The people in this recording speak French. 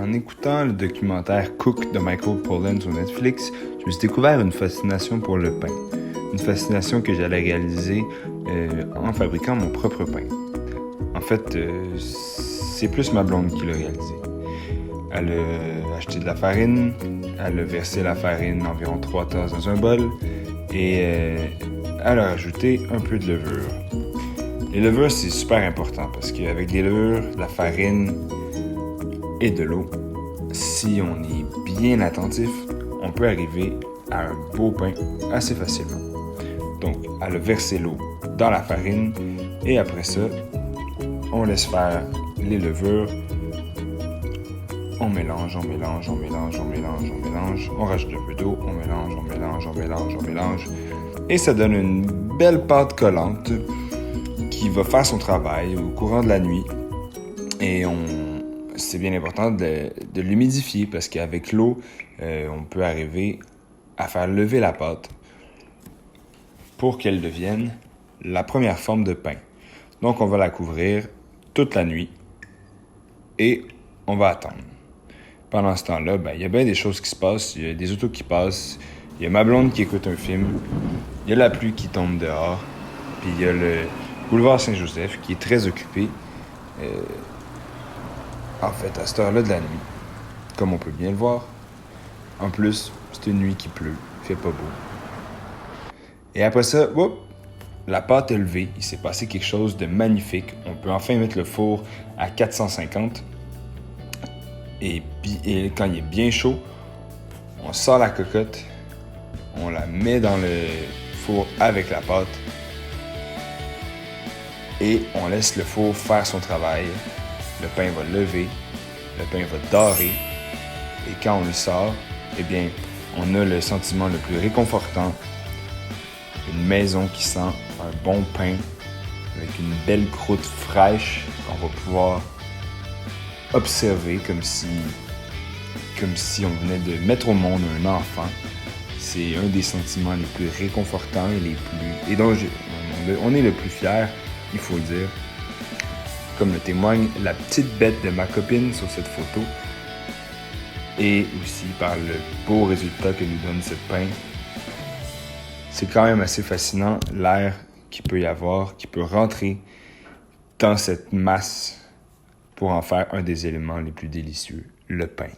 En écoutant le documentaire Cook de Michael Pollan sur Netflix, je me suis découvert une fascination pour le pain. Une fascination que j'allais réaliser en fabriquant mon propre pain. En fait, c'est plus ma blonde qui l'a réalisé. Elle a acheté de la farine, elle a versé la farine environ 3 tasses dans un bol et elle a ajouté un peu de levure. Les levures, c'est super important parce qu'avec des levures, de la farine et de l'eau, si on est bien attentif, on peut arriver à un beau pain assez facilement. Donc, elle a versé l'eau dans la farine et après ça, on laisse faire les levures. On mélange, on mélange, on mélange, on mélange, on mélange. On rajoute un peu d'eau, on mélange, on mélange, on mélange, on mélange. Et ça donne une belle pâte collante qui va faire son travail au courant de la nuit. Et c'est bien important de l'humidifier parce qu'avec l'eau, on peut arriver à faire lever la pâte pour qu'elle devienne la première forme de pain. Donc, on va la couvrir toute la nuit et on va attendre. Pendant ce temps-là, il y a bien des choses qui se passent. Il y a des autos qui passent. Il y a ma blonde qui écoute un film. Il y a la pluie qui tombe dehors. Puis il y a le boulevard Saint-Joseph qui est très occupé. En fait, à cette heure-là de la nuit, comme on peut bien le voir. En plus, c'est une nuit qui pleut. Il fait pas beau. Et après ça, la pâte est levée. Il s'est passé quelque chose de magnifique. On peut enfin mettre le four à 450. Et quand il est bien chaud, on sort la cocotte, on la met dans le four avec la pâte et on laisse le four faire son travail. Le pain va lever, le pain va dorer et quand on le sort, on a le sentiment le plus réconfortant, une maison qui sent un bon pain avec une belle croûte fraîche qu'on va pouvoir observer comme si on venait de mettre au monde un enfant. C'est un des sentiments les plus réconfortants et dont on est le plus fier, il faut le dire. Comme le témoigne la petite bête de ma copine sur cette photo. Et aussi par le beau résultat que nous donne ce pain. C'est quand même assez fascinant l'air qu'il peut y avoir, qui peut rentrer dans cette masse pour en faire un des éléments les plus délicieux, le pain.